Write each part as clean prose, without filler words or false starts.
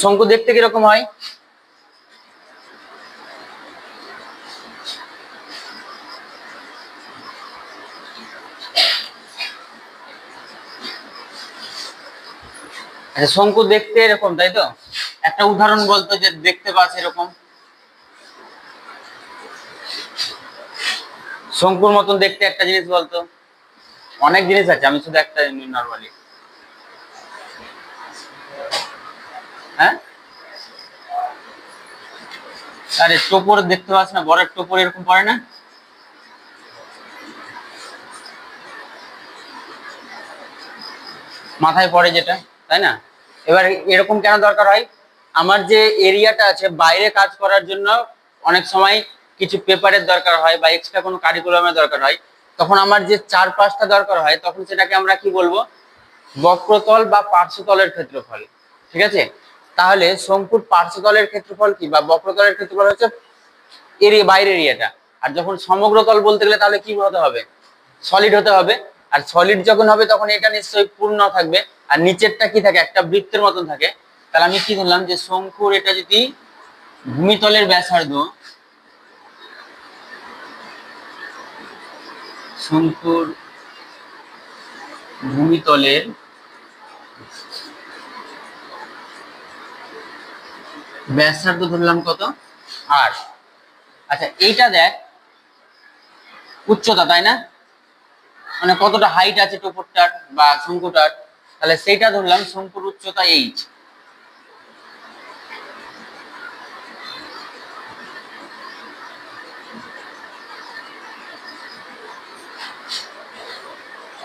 শঙ্কু দেখতে কিরকম হয়? আচ্ছা, শঙ্কু দেখতে এরকম, তাই তো? একটা উদাহরণ বলতো যে দেখতে পাচ্ছ এরকম শঙ্কুর মতন দেখতে একটা জিনিস বলতো। অনেক জিনিস আছে, আমি শুধু একটা নর্মালি। হ্যাঁ, আরে টোপর দেখতে পাচ্ছ না, বড় টোপর এরকম পড়ে না? মাথায় পড়ে যেটা, তাই না? এবার এরকম কেন দরকার হয়? আমার যে এরিয়াটা আছে বাইরে কাজ করার জন্য অনেক সময় কিছু পেপারের দরকার হয় বা এক্সট্রা কোনো কারিকুলামের দরকার হয়, তখন আমার যে চারপাশটা দরকার হয় তখন সেটাকে আমরা কি বলবো? বক্রতল বা পার্শ্বতলের ক্ষেত্রফল। ঠিক আছে, তাহলে শঙ্কুর পার্শ্বতলের ক্ষেত্রফল কি বা বক্রতলের ক্ষেত্রফল হচ্ছে এরিয়া, বাইরের এরিয়াটা। আর যখন সমগ্রতল বলতে গেলে তাহলে কি হতে হবে? সলিড হতে হবে। আর সলিড যখন হবে তখন এটা নিশ্চয়ই পূর্ণ থাকবে, আর নিচেরটা কি থাকে? একটা বৃত্তের মতন থাকে। তাহলে আমি কি ধরলাম যে শঙ্কুর এটা যদি ভূমিতলের ব্যাসার্ধ, শঙ্কুর ভূমিতলের ব্যাসার্ধ ধরলাম কত? আর আচ্ছা, এইটা দেখ উচ্চতা, তাই না? মানে কতটা হাইট আছে টোপরটার বা শঙ্কুটার, তাহলে সেইটা ধরলাম শঙ্কুর উচ্চতা এইচ।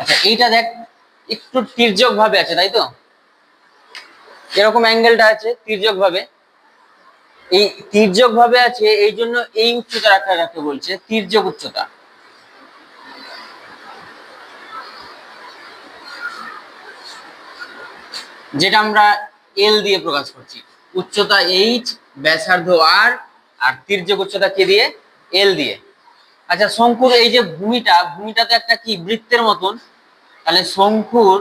আচ্ছা, এইটা দেখ একটু তির্যক ভাবে আছে, তাই তো? এরকম অ্যাঙ্গেলটা আছে তির্যক ভাবে, এই তির্যক ভাবে আছে, এই জন্য এই উচ্চতা রাখতে বলছে তির্যক উচ্চতা, যেটা আমরা এল দিয়ে প্রকাশ করছি। উচ্চতা এইচ, ব্যাসার্ধ আর, আর তির্যক উচ্চতা কে দিয়ে? এল দিয়ে। আচ্ছা, শঙ্কুর এই যে ভূমিটা, ভূমিটা তো একটা কি বৃত্তের মতন, তাহলে শঙ্কুর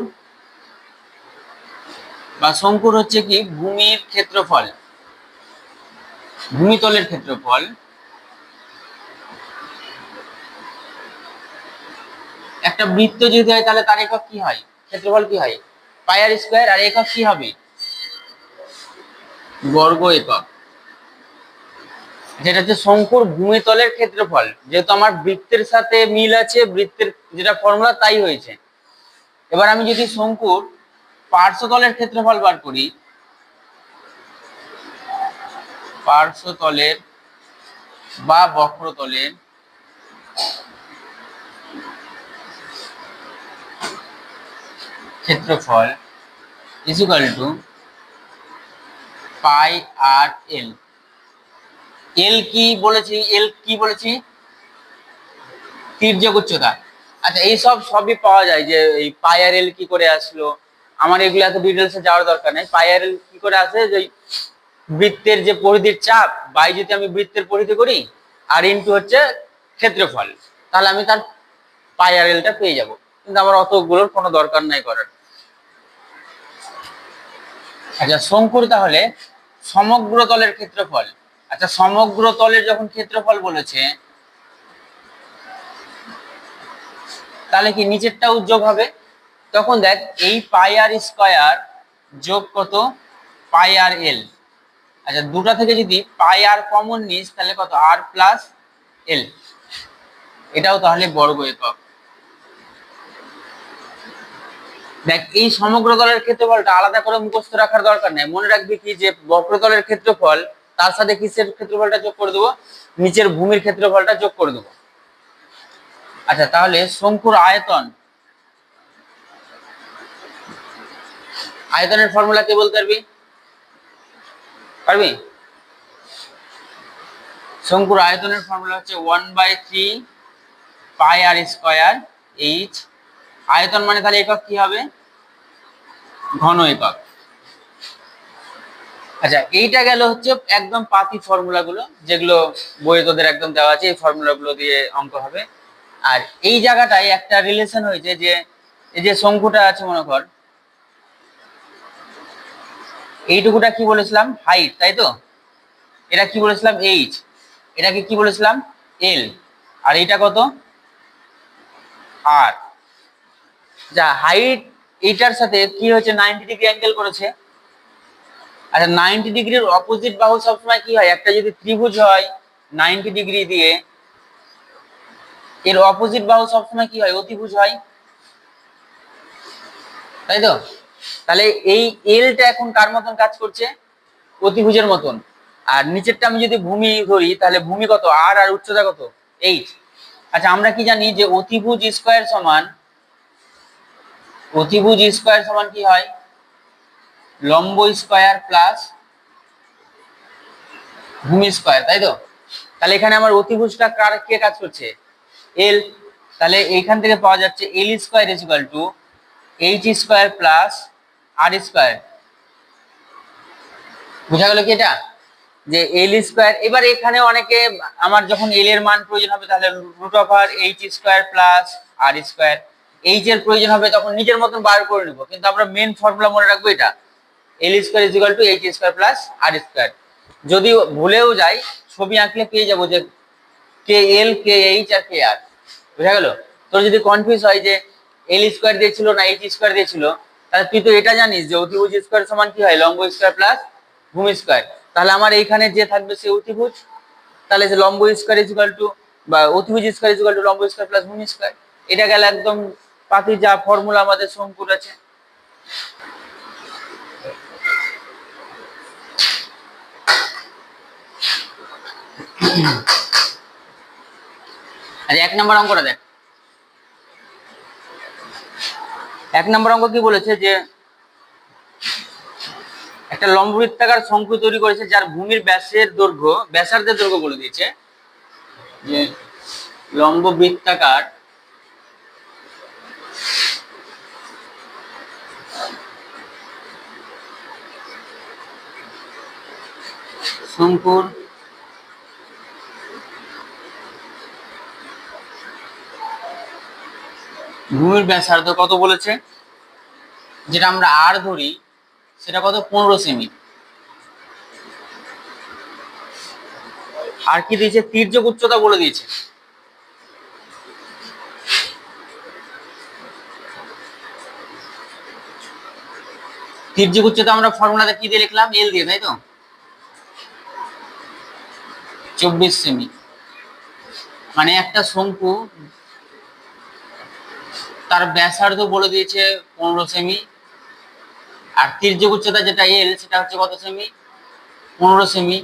বা শঙ্কুর হচ্ছে কি ভূমির ক্ষেত্রফল, ভূমিতলের ক্ষেত্রফল। একটা বৃত্ত যদি হয় তাহলে তার একক কি হয়? ক্ষেত্রফল কি হয়? পাই আর স্কয়ার। আর একক কি হবে? বর্গ একক। যেটা হচ্ছে শঙ্কুর ভূমিতলের ক্ষেত্রফল, যেহেতু আমার বৃত্তের সাথে মিল আছে, বৃত্তের যেটা ফর্মুলা তাই হয়েছে। এবার আমি যদি শঙ্কুর পার্শ্বতলের ক্ষেত্রফল বার করি, পার্শ্বতলের বা বক্রতলের ক্ষেত্রফল ইকুয়াল টু পাই আর এল। এল কি বলেছি? এল কি বলেছি? তির্যক উচ্চতা। আচ্ছা, এই সবই পাওয়া যায়, যে এই পাই আর এল কি করে আসলো, আমার এগুলো এত ডিটেলসে যাওয়ার দরকার নেই। পাই আর এল কি করে আসে? যে বৃত্তের যে পরিধির চাপ বাই যদি আমি বৃত্তের পরিধি করি আর ইনটু হচ্ছে ক্ষেত্রফল, তাহলে আমি তার পাই আর এলটা পেয়ে যাব। কিন্তু আমার অতগুলোর কোনো দরকার নাই করার। আচ্ছা, শঙ্কুর তাহলে সমগ্র তলের ক্ষেত্রফল। আচ্ছা, সমগ্র তলের যখন ক্ষেত্রফল বলেছে, তাহলে কি নিচেরটা যোগ হবে? তখন দেখ এই পাই আর স্কয়ার যোগ কত? পাই আর এল। আচ্ছা, দুটা থেকে যদি পাই আর কমন নিস তাহলে কত? আর প্লাস এল। এটাও তাহলে বর্গ একক। দেখ, এই সমগ্র তলের ক্ষেত্রফলটা আলাদা করে মুখস্থ রাখার দরকার নেই। মনে রাখবি কি যে বক্রতলের ক্ষেত্রফল তার সাথে কিসের ক্ষেত্রফলটা যোগ করে দেবো? নিচের ভূমির ক্ষেত্রফলটা যোগ করে দেবো। আচ্ছা, তাহলে শঙ্কুর আয়তন, আয়তনের ফর্মুলা কে বলতে পারবি? পারবি? শঙ্কুর আয়তনের ফর্মুলা হচ্ছে 1/3 পাই আর স্কয়ার এইচ। আয়তন মানে তাহলে একক কি হবে? ঘন একক। আচ্ছা, এইটা গেল হচ্ছে একদম পাতি ফর্মুলা গুলো, যেগুলো বইয়ে তোদের একদম দেওয়া আছে, এই ফর্মুলা গুলো দিয়ে অঙ্ক হবে। আর এই জায়গাটায় একটা রিলেশন হয়েছে, যে এই যে শঙ্কুটা আছে মনে কর, এইটুকুটা কি বলেছিলাম হাইট, তাই তো? এটা কি বলেছিলাম এইচ, এটাকে কি বলেছিলাম এল, আর এটা কত আর। যা হাইট এইটার সাথে কি হচ্ছে 90 ডিগ্রি অ্যাঙ্গেল করেছে। আচ্ছা 90 ডিগ্রির অপোজিট বাহু সবসময় কি হয়, একটা যদি ত্রিভুজ হয় 90 ডিগ্রি দিয়ে, এর অপোজিট বাহু সবসময় কি হয় অতিভুজ হয়, তাই তো? তাহলে এই এলটা এখন কার মতন কাজ করছে, অতিভুজের মতন। আর নিচেরটা আমি যদি ভূমি ধরি তাহলে ভূমি কত আর, আর উচ্চতা কত এইচ। আচ্ছা আমরা কি জানি যে অতিভুজ স্কয়ার সমান, অতিভুজ স্কয়ার সমান কি হয় লম্ব স্কয়ার প্লাস ভূমি স্কয়ার, তাই তো? তাহলে এখানে আমার অতিভুজটা কার কে কাজ করছে এল। তাহলে এইখান থেকে পাওয়া যাচ্ছে L square is equal to H square plus R square. বুঝা গেল কি এটা, যে এল স্কয়ার। এবার এখানে অনেকে আমার যখন এল এর মান প্রয়োজন হবে তাহলে root over H square plus R square, H এর প্রয়োজন হবে তখন নিজের মতন বার করে নেব, কিন্তু আমরা মেন ফর্মুলা মনে রাখবো এটা L square is equal to H square plus R square. যদি ভুলেও যাই ছবি আঁকলে পেয়ে যাবো যে কে এল কে এইচ আর কে আর। বুঝা গেল? তোর যদি কনফিউজ হয় যে এল স্কয়ার দিয়েছিল না এইচ স্কয়ার দিয়েছিল, তাহলে তুই তো এটা জানিস যে অতিভুজ স্কয়ার সমান কি হয় লম্ব স্কয়ার প্লাস ভূমি স্কয়ার। তাহলে আমার এইখানে যে থাকবে সে অতিভুজ, তাহলে যে লম্ব স্কয়ার ইজ ইকুয়াল টু বা অতিভুজ স্কয়ার ইজ ইকুয়াল টু লম্ব স্কয়ার প্লাস ভূমি স্কয়ার। এটা গেল একদম বাকি যা ফর্মুলা আমাদের শঙ্কুর আছে। আচ্ছা 1 নম্বর অঙ্কটা দেখ। 1 নম্বর অঙ্ক কি বলেছে যে একটা লম্ববৃত্তাকার শঙ্কু তৈরি করেছে যার ভূমির ব্যাসের দৈর্ঘ্য, ব্যাসার্ধের দৈর্ঘ্য বলে দিয়েছে যে লম্ববৃত্তাকার শঙ্কুর ভূমির ব্যাসার্ধ কত বলেছে, যেটা আমরা আর ধরি সেটা কত 15 সেমি। আর কি দিয়েছে তির্যক উচ্চতা বলে দিয়েছে। তির্যক উচ্চতা আমরা ফর্মুলাতে কি দিয়ে লিখলাম এল দিয়ে, তাই তো? 24 সেমি। মানে একটা শঙ্কু তার ব্যাসার্ধ বলে দিয়েছে 15 সেমি, আর তির্যক উচ্চতা যেটা এল সেটা হচ্ছে কত সেমি 15 সেমি।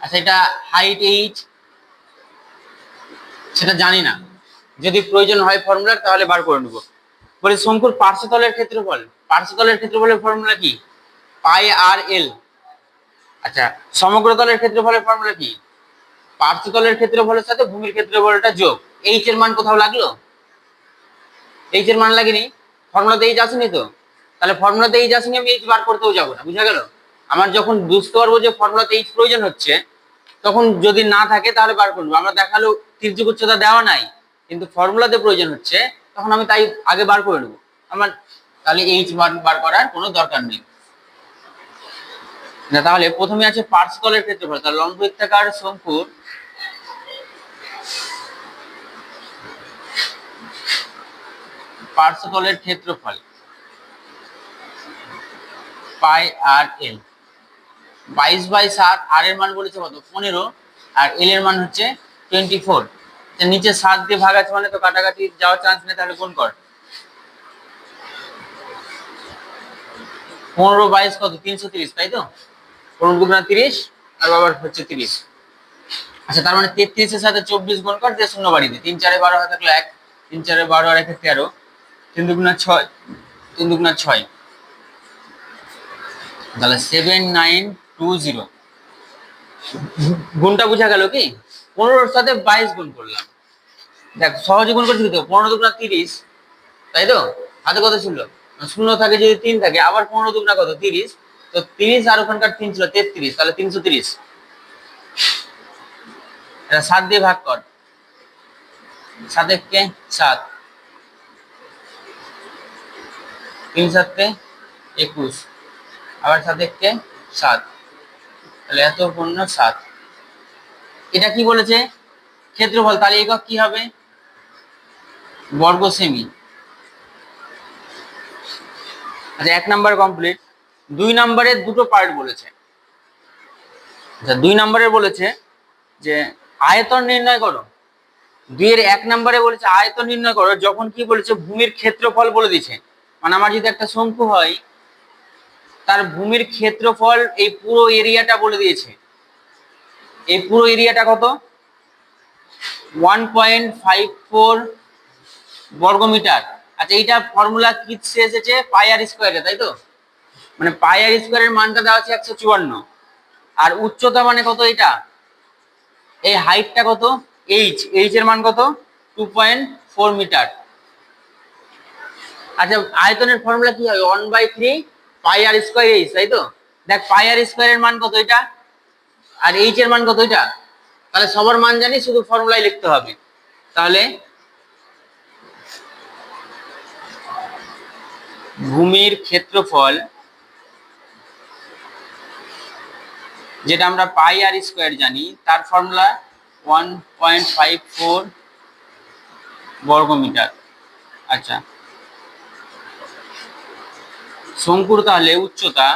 আচ্ছা এটা হাইট এইচ সেটা জানি না, যদি প্রয়োজন হয় ফর্মুলার তাহলে বার করে নেবো। বলে শঙ্কুর পার্শ্বতলের ক্ষেত্রফল, পার্শ্বতলের ক্ষেত্রফলের ফর্মুলা কি পাই আর এল। আচ্ছা সমগ্র তলের ক্ষেত্রফলের ফর্মুলা কি পার্শ্বতলের ক্ষেত্রফলের সাথে ভূমির ক্ষেত্রফলটা যোগ। এইচ এর মান কোথাও লাগলো, এইচ এর মান লাগেনি, ফর্মুলাতে এইচ আসেনি তো, তাহলে ফর্মুলাতে এইচ আসেনি আমি এইচ বার করতেও যাবো না। বুঝা গেল? আমার যখন বুঝতে পারবো যে ফর্মুলাতে এইচ প্রয়োজন হচ্ছে তখন যদি না থাকে তাহলে বার করবো। আমরা দেখালো তির্যক উচ্চতা দেওয়া নাই কিন্তু ফর্মুলাতে প্রয়োজন হচ্ছে, তখন আমি তাই আগে বার করে নেবো আমার, তাহলে এইচ বার করার কোনো দরকার নেই। না তাহলে প্রথমে আছে পার্শ্বতলের ক্ষেত্রফল, তাহলে লম্ববৃত্তাকার শঙ্কুর পার্শ্বতলের ক্ষেত্রফল পাই আর এল। 22/7, আর এর মান বলেছে কত 15, আর এল এর মান হচ্ছে 24। নিচে 7 দিয়ে ভাগ আছে মানে তো কাটাকাটি যাওয়ার চান্স নেই, তাহলে গুণ কর। 15/22 কত 330, তাই তো? 15×30 আর বাবার হচ্ছে 30। আচ্ছা তার মানে 33 এর সাথে 24 গুণ কর, দিয়ে শূন্য বাড়িয়ে দে। 3 4 12 হয়ে থাকলো 1, 3 4 12 আর 1 13, 3 2 6, 3 2 6, তাহলে 7920। গুণটা বুঝা গেল কি 15 এর সাথে 22 গুণ করলাম, দেখ সহজে গুণ করছি তো 15 2 30, তাই তো? হাতে কত ছিল শূন্য থাকে, যদি 3 থাকে আবার 15 2 কত 30, তো 30 আর ওখানকার 3 ছিল 33, তাহলে 330। এটা 7 দিয়ে ভাগ কর, 7 কে 7, 3 7 কে 21, আবার 7 কে 7, তাহলে এত পূর্ণ 7। এটা কি বলেছে? ক্ষেত্রফল। তাহলে একক কি হবে? বর্গ সেমি। আচ্ছা, 1 নাম্বার কমপ্লিট। 2 নাম্বারের দুটো পার্ট বলেছে। আচ্ছা, 2 নাম্বারে বলেছে যে আয়তন নির্ণয় করো। 2 এর 1 নাম্বারে বলেছে আয়তন নির্ণয় করো, যখন কি বলেছে ভূমির ক্ষেত্রফল বলে দিয়েছে। মানে আমার যদি একটা শঙ্কু হয়, তার ভূমির ক্ষেত্রফল এই পুরো এরিয়াটা বলে দিয়েছে। এই পুরো এরিয়াটা কত? 1.54 বর্গমিটার। আচ্ছা, এইটা ফর্মুলা কি এসেছে? পাই আর স্কয়ারে, তাই তো? মানে পাই আর স্কয়ারের মানটা দেওয়া আছে 154, আর উচ্চতা মানে কত এটা? এই হাইটটা কত? এইচ এর মান কত? 2.4 মিটার। আচ্ছা, আয়তনের ফর্মুলা কি হয়? 1/3 পাই আর স্কয়ার এইচ, তাই তো? দেখ, পাই আর স্কয়ারের মান কত এটা, আর এইচ এর মান কত এটা? তাহলে সবার মান জানি, শুধু ফর্মুলাই লিখতে হবে। তাহলে ভূমির ক্ষেত্রফল, যেটা আমরা পাই আর স্কয়ার জানি, তার ফর্মুলা 1.54 বর্গমিটার। আচ্ছা, শঙ্কুর তাহলে উচ্চতা,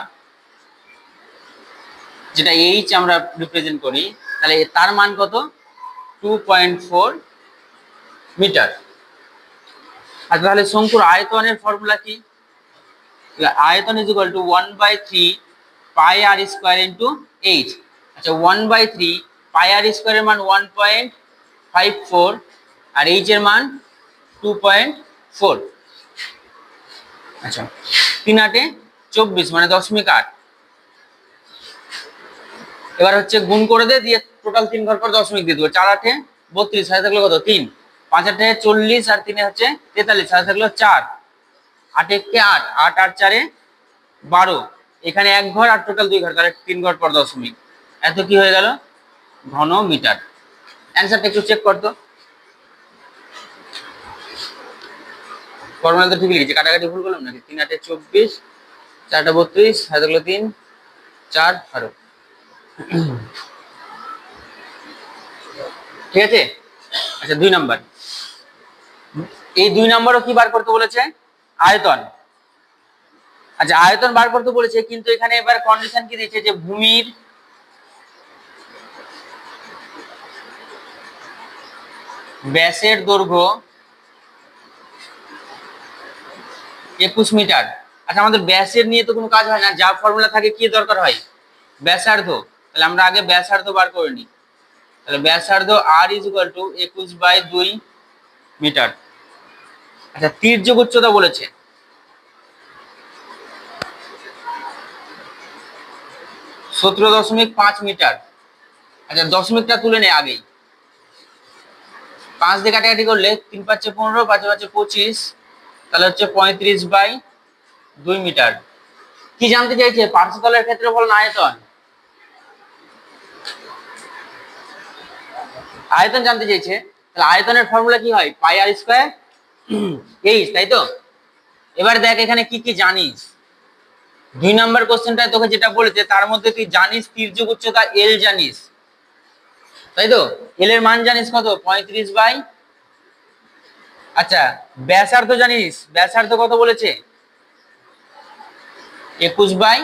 যেটা এইচ আমরা রিপ্রেজেন্ট করি, তাহলে তার মান কত? 2.4 মিটার। আচ্ছা, তাহলে শঙ্কুর আয়তনের ফর্মুলা কি? আয়তন is equal to 1/3 pi r square into h. আচ্ছা, 1/3 পাই আর স্কয়ারের মান 1.54, আর এইচ এর মান 2.4। আচ্ছা, 3 8 24 মানে 0.8। এবার হচ্ছে গুণ করে দিয়ে টোটাল 3 ঘর পর দশমিক দিয়ে দেবো। 4 8 32, সাথে থাকলো কত? 3। 5 8 40, আর 3 হচ্ছে 43, সাথে থাকলো 4। 8 1 8, 8 8 4 12। এখানে 1 ঘর আর টোটাল 2 ঘর, তাহলে 3 ঘর পর দশমিক। এত কি হয়ে গেল? ঘন মিটার। অ্যান্সারটা একটু চেক করতো। ফর্মুলা তো ঠিক লিখেছি, কাটাকাটি ভুল করলাম নাকি? 3 8 24, 4 32, সাথে থাকলো 3, 4 12। ঠিক আছে। আচ্ছা, 2 নাম্বার। এই 2 নাম্বারও কি বার করতে বলেছে? আয়তন। আচ্ছা, আয়তন বার করতে বলেছে, কিন্তু এখানে এবার কন্ডিশন কি দিয়েছে? যে ভূমির ব্যাসের দৈর্ঘ্য 21 মিটার। আচ্ছা, আমাদের ব্যাসের নিয়ে তো কোনো কাজ হয় না, যা ফর্মুলা থাকে কি দরকার হয়? ব্যাসার্ধ। তাহলে আমরা আগে ব্যাসার্ধ বার করে নিই। তাহলে ব্যাসার্ধ আর ইজ ইকুয়াল টু 21/2 মিটার। আচ্ছা, তির্যক উচ্চতা বলেছে 17.5 মিটার। আচ্ছা, দশমিকটা তুলে নে আগেই। 5 দিয়ে কাটাকাটি করলে 3 5 15, 5 5 25, তাহলে হচ্ছে 35/2 মিটার। কি জানতে চাইছে? পার্শ্বতলের ক্ষেত্রফল না আয়তন? আয়তন জানতে চাইছে। তাহলে আয়তনের ফর্মুলা কি হয়? পাই আর স্কয়ার এইচ, তাই তো? এবার দেখ এখানে কি কি জানিস। 2 নাম্বার কোশ্চেনটায় তোকে যেটা বলেছে, তার মধ্যে তুই জানিস তির্যক উচ্চতা এল জানিস, তাই তো? এল এর মান জানিস কত? 35 আচ্ছা, ব্যাসার্ধ জানিস, ব্যাসার্ধ কত বলেছে? 21/2।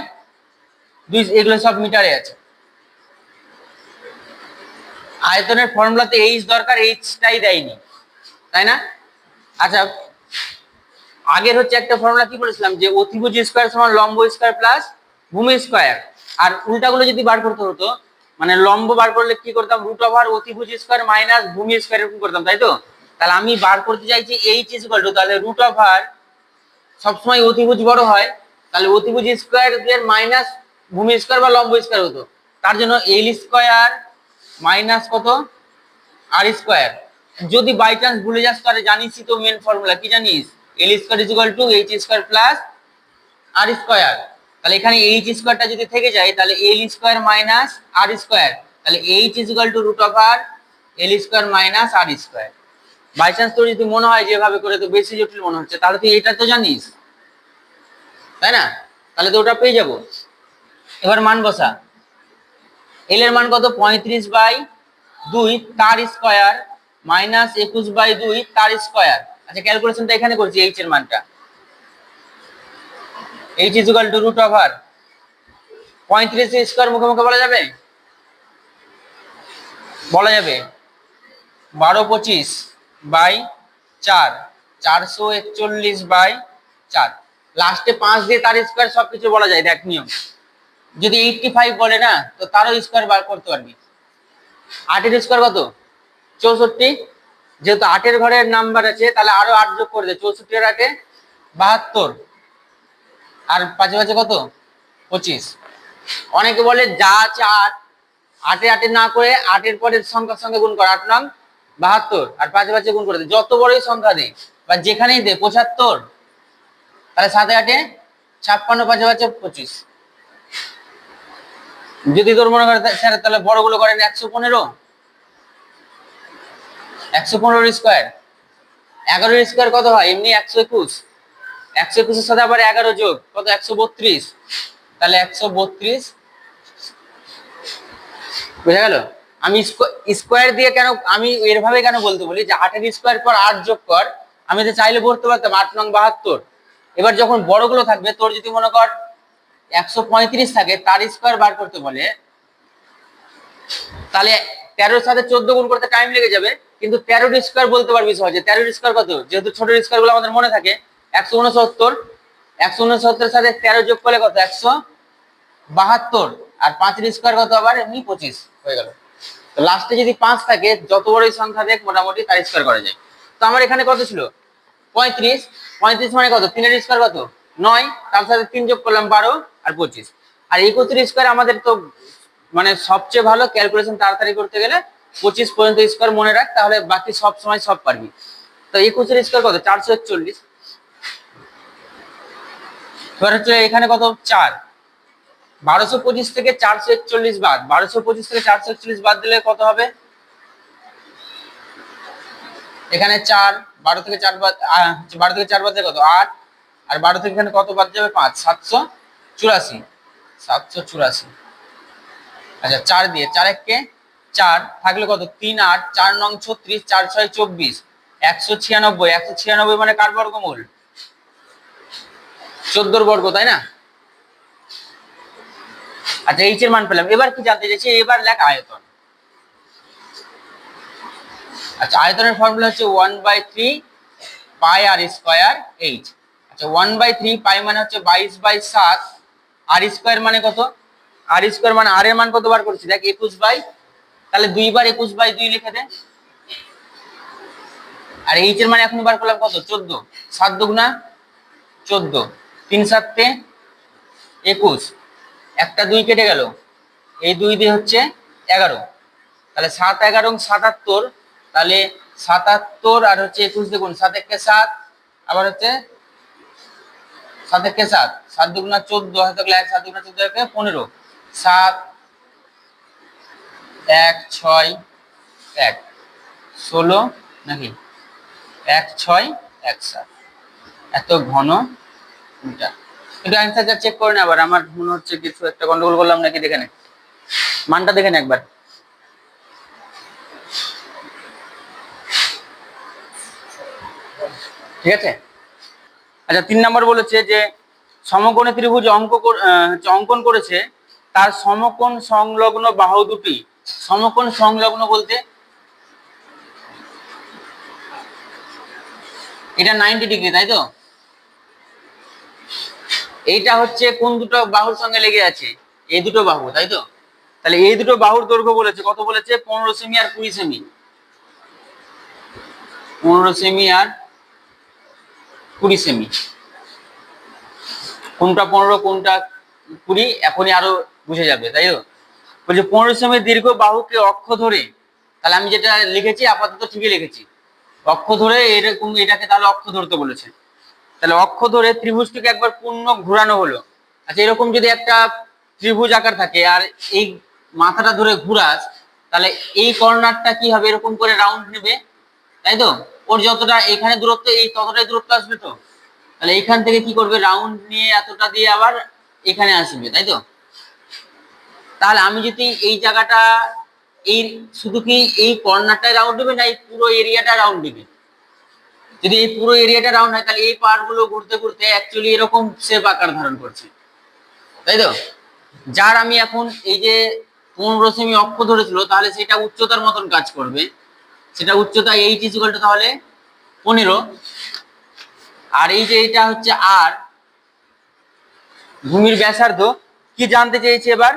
এগুলো সব মিটারে আছে। আয়তনের ফর্মুলাতে এইচ দরকার, এইচটাই দেয়নি, তাই না? আচ্ছা, আগের হচ্ছে একটা ফর্মুলা কি বলেছিলাম? যে অতিভুজ স্কয়ার সমান লম্ব স্কয়ার প্লাস ভূমি স্কয়ার। আর উল্টাগুলো যদি বার করতে হতো, মানে লম্ব বার করলে কি করতাম? রুট ওভার অতিভুজ স্কয়ার মাইনাস ভূমি স্কয়ার, এরকম করতাম, তাই তো? তাহলে আমি বার করতে চাইছি এইচ ইজ ইকুয়াল টু, তাহলে রুট ওভার সবসময় অতিভুজ বড় হয়, তাহলে অতিভুজ স্কয়ার এর মাইনাস ভূমি স্কয়ার বা লম্ব স্কয়ার হতো। তার জন্য এল স্কয়ার মাইনাস কত? R square. যদি বাই চান্স ভুলে যাস, তাহলে জানিসই তো মেন ফর্মুলা, কি জানিস? L square is equal to H square plus R square. তাহলে এখানে এইচ স্কয়ারটা যদি থেকে যায়, তাহলে L square minus R square, তাহলে H is equal to root over L square minus R square. By chance তোর যদি মনে হয় যেভাবে করে তো বেশি জটিল মনে হচ্ছে, তাহলে তুই এটা তো জানিস, তাই না? তাহলে তো ওটা পেয়ে যাবো। এবার মান বসা, এল এর মান কত 35/2 তার স্কয়ার মাইনাস 21/2 তার স্কয়ার। আচ্ছা ক্যালকুলেশনটা এখানে করছি, এইচ এর মানটা, h is equal to root over 35 square মুখে মুখে বলা যাবে, বলা যাবে 12/25/4 441/4, লাস্টে 5 দিয়ে তার স্কয়ার সবকিছু বলা যায়, দেখ নিয়ম। যদি 85 বলে না তো তারও স্কয়ার বার করতে পারবি। 8 এর স্কয়ার কত 64, যেহেতু 8 এর ঘরের নাম্বার আছে তাহলে আরো 8 যোগ করে দে, 64 এর 8 72, আর 5 5 কত 25। অনেকে বলে যা আছে 8, 8 8 না করে 8 এর পরের সংখ্যার সঙ্গে গুণ কর, 8 নং 72, আর 5 5 গুণ করে দে, যত বড়ই সংখ্যা দে বা যেখানেই দে 75, তাহলে 7 8 56, 5 5 25। যদি তোর মনে করে স্যার তাহলে বড়গুলো করেন 115, 115 স্কয়ার, 11 এর স্কয়ার কত হয় এমনি 121, 121 এর সাথে আবার 11 যোগ কত 132, তাহলে 132, বুঝা গেল। আমি স্কয়ার দিয়ে কেন, আমি এরভাবে কেন বলতে বলি যে 8 এর স্কয়ার পর 8 যোগ কর, আমি তো চাইলে বলতে পারতাম 8 নং 72। এবার যখন বড়গুলো থাকবে, তোর যদি মনে কর 135 থাকে, তার স্কয়ার বার করতে বলে, তাহলে 13 এর সাথে 14 গুণ করতে টাইম লেগে যাবে, কিন্তু 13 এর স্কয়ার বলতে পারবি সহজে। 13 এর স্কয়ার কত, যেহেতু ছোট স্কয়ার গুলো আমাদের মনে থাকে 169, 169 এর সাথে 13 যোগ করলে কত 172, আর 5 এর স্কয়ার কত আবার এমনি 25 হয়ে গেল। তো লাস্টে যদি 5 থাকে, যত বড়ই সংখ্যা দেখ মোটামুটি তার স্কয়ার করা যায়। তো আমার এখানে কত ছিল 35, 35 মানে কত 3 এর স্কয়ার কত 9, তার সাথে 3 যোগ করলাম 12 আর 25, আর 71 স্কয়ার আমাদের তো মানে সবচেয়ে ভালো ক্যালকুলেশন তাড়াতাড়ি করতে গেলে 25 পর্যন্ত স্কয়ার মনে রাখ, তাহলে বাকি সব সময় সব পারবি। তো 21 এর স্কয়ার কত 441, এবার হচ্ছে এখানে কত 4, 1225 থেকে 441 বাদ, 1225 থেকে 441 বাদ দিলে কত হবে, এখানে 4, 12 থেকে 4 বাদ, 12 থেকে 4 বাদ দিলে কত 8, আর 12 থেকে এখানে কত বাদ যাবে 5, 784, 784। আচ্ছা 4 দিয়ে 4 1 4 থাকলে কত 3 8, 4 নং 36, 4 6 24, 196, 196 মানে কার বর্গমূল 14 এর বর্গ, তাই না। আচ্ছা এইচ এর মান পেলাম, এবার কি জানতে চাইছি, এবার লেখ আয়তন। আচ্ছা আয়তনের ফর্মুলা হচ্ছে 1/3 পাই আর স্কয়ার এইচ। আচ্ছা 1/3 পাই মানে হচ্ছে 22/7, আর স্কয়ার মানে কত, আর স্কয়ার মানে আর এর মান কত বার করছি দেখ 21, তাহলে 2 বার 21/2 লিখে দে, আর এইচ এর মানে এখন বার করলাম কত 14, 7 দুগুণা 14, 3 7 21, একটা 2 কেটে গেল, এই 2 দিয়ে হচ্ছে 11, তাহলে 7 11 77, তাহলে 77 আর হচ্ছে 21 দেখুন 7 1 7, আবার হচ্ছে 7 1 7, 7 দুগুণা 14, হাতে গেলে 1, 7 দুগুণা 14 15, 7 1 6 1 16 নাকি 1 6 1 7, এত ঘন মিটার। কিন্তু অ্যান্সারটা চেক করে না, আবার আমার মনে হচ্ছে কিছু একটা গন্ডগোল করলাম নাকি, দেখে নে মানটা, দেখে নে একবার। ঠিক আছে। আচ্ছা 3 নম্বর বলেছে যে সমকোণী ত্রিভুজ অঙ্কন করেছে, তার সমকোণ সংলগ্ন বাহু দুটি, সমকোণ সংলগ্ন বলতে এটা 90 ডিগ্রি, তাই তো। এইটা হচ্ছে কোন দুটো বাহুর সঙ্গে লেগে আছে, এই দুটো বাহু, তাই তো। তাহলে এই দুটো বাহুর দৈর্ঘ্য বলেছে কত, বলেছে 15 সেমি আর 20 সেমি, 15 সেমি আর 20 সেমি। কোনটা 15 কোনটা 20 এখনই আরো বুঝে যাবে, তাই তো। বলছে 15 সেমি দীর্ঘ বাহুকে অক্ষ ধরে, তাহলে আমি যেটা লিখেছি আপাতত ঠিকই লিখেছি, অক্ষ ধরে এরকম এটাকে তাহলে অক্ষ ধরতে বলেছে, তাহলে অক্ষ ধরে ত্রিভুজটিকে একবার পূর্ণ ঘোরানো হলো। আচ্ছা এরকম যদি একটা ত্রিভুজ আকার থাকে আর এই মাথাটা ধরে ঘুরাস, তাহলে এই কর্নারটা কি হবে, এরকম করে রাউন্ড নেবে, তাই তো। ওর যতটা এখানে দূরত্ব, এই ততটাই দূরত্ব আসবে, তো তাহলে এইখান থেকে কি করবে রাউন্ড নিয়ে এতটা দিয়ে আবার এখানে আসবে, তাই তো। তাহলে আমি যদি এই জায়গাটা এই শুধু কি এই কর্নারটাই রাউন্ড দিবে না এই পুরো এরিয়াটা রাউন্ড দিবে? যদি এই পুরো এরিয়াটা রাউন্ড হয় তাহলে এই পার গুলো ঘুরতে ঘুরতে অ্যাকচুয়ালি এরকম শেপ আকার ধারণ করছে, তাই তো? যার আমি এখন এই যে 15 সেমি অক্ষ ধরেছিল তাহলে সেটা উচ্চতার মতন কাজ করবে, সেটা উচ্চতা এইচ ইকুয়াল টু তাহলে 15, আর এই যে এটা হচ্ছে আর ভূমির ব্যাসার্ধ। কি জানতে চেয়েছি এবার?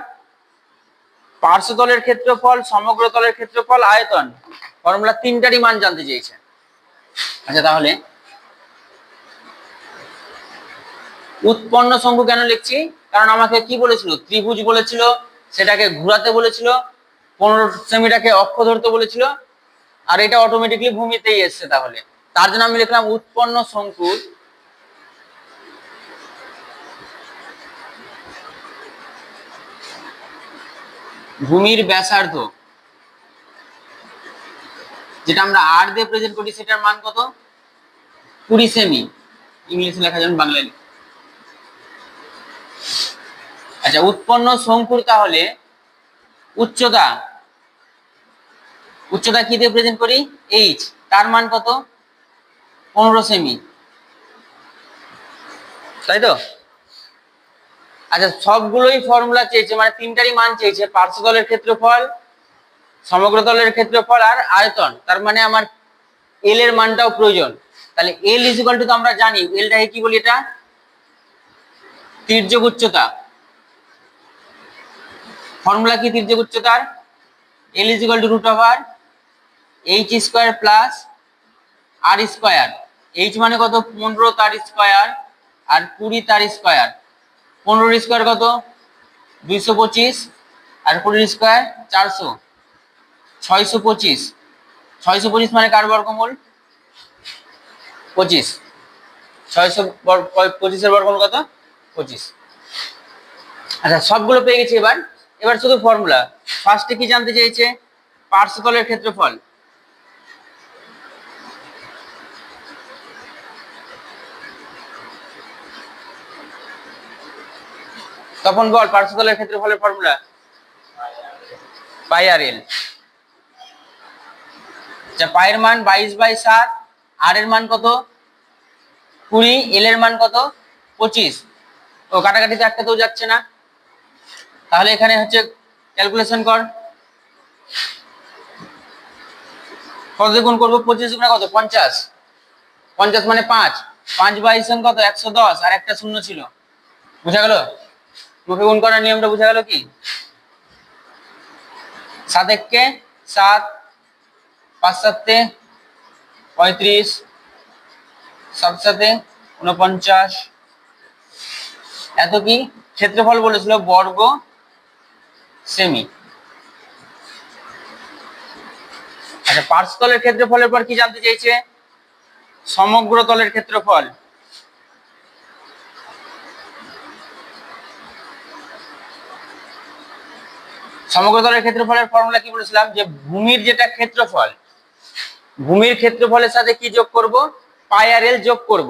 পার্শ্বতলের ক্ষেত্রফল, সমগ্র তলের ক্ষেত্রফল, আয়তন, ফর্মুলা তিনটারই মান জানতে চেয়েছে। আচ্ছা তাহলে উৎপন্ন শঙ্কু কেন লিখছি? কারণ আমাকে কি বলেছিল, ত্রিভুজ বলেছিল, সেটাকে ঘোরাতে বলেছিল, 15 সেমিটাকে অক্ষ ধরতে বলেছিল, আর এটা অটোমেটিকলি ভূমিতেই এসছে। তাহলে তার জন্য আমি লিখলাম উৎপন্ন শঙ্কুর ভূমির ব্যাসার্ধ, যেটা আমরা আর দিয়ে প্রেজেন্ট করি, সেটার মান কত? 20 সেমি। ইংলিশে লেখা যাবে, বাংলায়। আচ্ছা উৎপন্ন শঙ্কুর তাহলে উচ্চতা, উচ্চতা কি দিয়ে প্রেজেন্ট করি? এইচ, তার মান কত? 15 সেমি, তাই তো? আচ্ছা সবগুলোই ফর্মুলা চেয়েছে, মানে তিনটারই মান চেয়েছে, পার্শ্বতলের ক্ষেত্রফল, সমগ্র তলের ক্ষেত্রফল আর আয়তন। তার মানে আমার এল এর মানটাও প্রয়োজন। তাহলে এল ইজ ইকুয়াল টু, তো আমরা জানি এলটাকে কি বলি, এটা তির্যক উচ্চতা। ফর্মুলা কি তির্যক উচ্চতার? L is equal to root over h square plus r square. H মানে কত? 15 তার স্কোয়ার আর 20 তার স্কোয়ার। 15 স্কোয়ার কত? 225, আর 20 স্কোয়ার 400, 625। 625 মানে কার বর্গমূল? 25। 625 এর বর্গমূল কত? 25। আচ্ছা সবগুলো পেয়ে গেছি। এবার এবার শুধু ফর্মুলা। ফার্স্টে কি জানতে চেয়েছে? পার্শ্বতলের ক্ষেত্রফল। তখন বল পার্শ্বতলের ক্ষেত্রফলের ফর্মুলা। পাই আর এল। আচ্ছা পায়ের মান 22/7, আর এর মান কত? 20, এল এর মান কত? 25। ও কাটাকাটিতে একটাতেও যাচ্ছে না, তাহলে এখানে হচ্ছে ক্যালকুলেশন কর। কত দিয়ে গুণ করবো? 25 গুণে কত? 50। 50 মানে 5, 5/7 কত? 110, আর একটা শূন্য ছিল। বুঝা গেল? মুখে গুণ করার নিয়মটা বুঝা গেল কি? 7 একে 7, 5 7 35, 7 7 49। এত কি ক্ষেত্রফল বলেছিল? বর্গ সেমি। আচ্ছা পার্শ্বতলের ক্ষেত্রফলের পর কি জানতে চাইছে? সমগ্র তলের ক্ষেত্রফল। সমগ্র তলের ক্ষেত্রফলের ফর্মুলা কি বলেছিলাম? যে ভূমির যেটা ক্ষেত্রফল, ভূমির ক্ষেত্রফলের সাথে কি যোগ করব? পাই আর এল যোগ করব।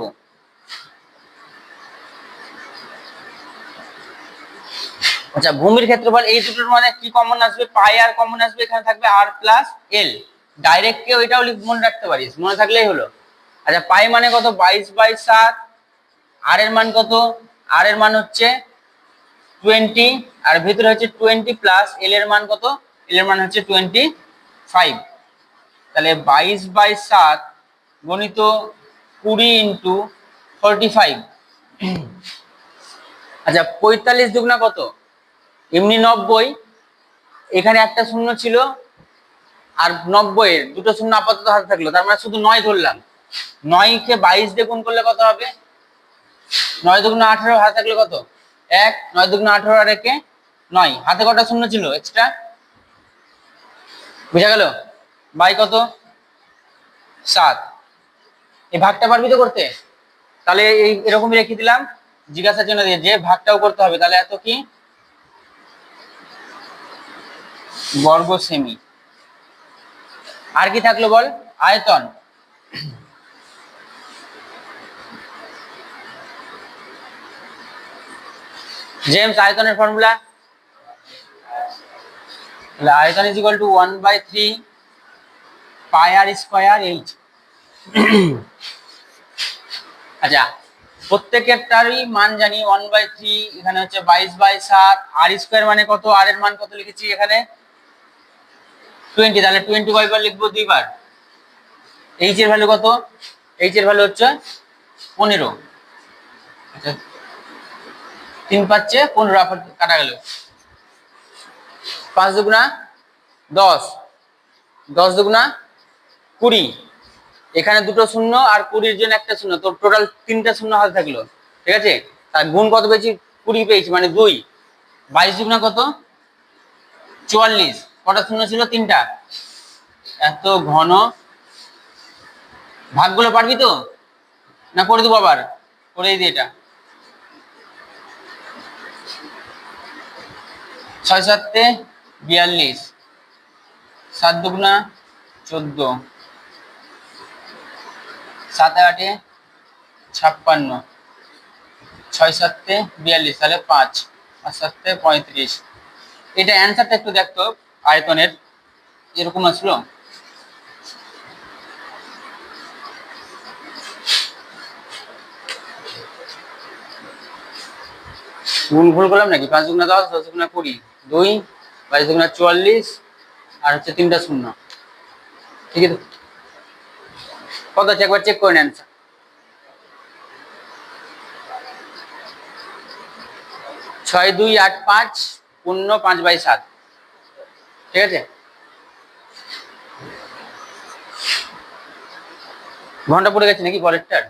আচ্ছা ভূমির ক্ষেত্রফল এই দুটোর মানে কি কমন আসবে? পাই আর কমন আসবে, এখানে থাকবে আর প্লাস এল। ডাইরেক্ট কেউ এটাও মনে রাখতে পারিস, মনে থাকলেই হলো। আচ্ছা পাই মানে কত? 22/7। আর এর মান কত? আর এর মান হচ্ছে 20, আর ভিতরে হচ্ছে 20 প্লাস এল এর মান কত? এল এর মান হচ্ছে 25। তাহলে 22/7 গণিত 20 ইন্টু 45। আচ্ছা 45 দুগুণা কত? এমনি 90, এখানে একটা শূন্য ছিল, আর 90 এর দুটো শূন্য আপাতত হাতে থাকলো, তার মানে শুধু 9 ধরলাম। 9 কে 22 দিয়ে গুণ করলে কত হবে? 9 দুগুণা 18, হাতে থাকলে কত? 1। 9 দুগুণা 18 আর 1 9, হাতে কটা শূন্য ছিল এক্সট্রা? বুঝা গেল? বাই কত? 7। এই ভাগটা পারবি তো করতে? তাহলে এই এরকমই রেখে দিলাম জিজ্ঞাসার জন্য, দিয়ে যে ভাগটাও করতে হবে। তাহলে এত কি? বর্গ সেমি। আর কি থাকলো বল? আয়তন। জেমস আয়তনের ফর্মুলা। তাহলে আয়তন is equal to 1/3 pi r square h. আচ্ছা, প্রত্যেকেরটারই মান জানি 1/3, এখানে হচ্ছে 22/7, আর স্কয়ার মানে কত, আর এর মান কত লিখেছি এখানে 20, তাহলে 20 কয়বার লিখবো, দুইবার। এইচ এর ভ্যালু কত, এইচ এর ভ্যালু হচ্ছে 15। আচ্ছা, 3 5 15 কাটা গেল, 5 দুগুণা 10, 10 দুগুণা 20, এখানে দুটো শূন্য আর 20 জন্য একটা শূন্য, তো টোটাল 3টা শূন্য হাতে থাকলো। ঠিক আছে, তার গুণ কত পেয়েছি, 20 পেয়েছি, মানে 2। 22 দুগুণা কত, 44, কটা শূন্য ছিল, 3টা। এত ঘন, ভাগগুলো পারবি তো, না করে দেবো আবার, করেই দিই এটা। 6 7 42, 7 দুগুণা 14, 7 8 56, 6 7 42, তাহলে 5, 5 7 35। এটা অ্যান্সারটা একটু দেখতো আয়তনের, এরকম আসলো। গুণ ভুল করলাম নাকি, 5 দুগুণা 10, 10 দুগুণা 20, 2, 22 দুগুণা 44, আর হচ্ছে 3টা শূন্য। ঠিক আছে, কত আছে একবার চেক করে নেন। 6 2 8 5 0 5/7। ঠিক আছে, ঘন্টা পড়ে গেছে নাকি পরেরটার।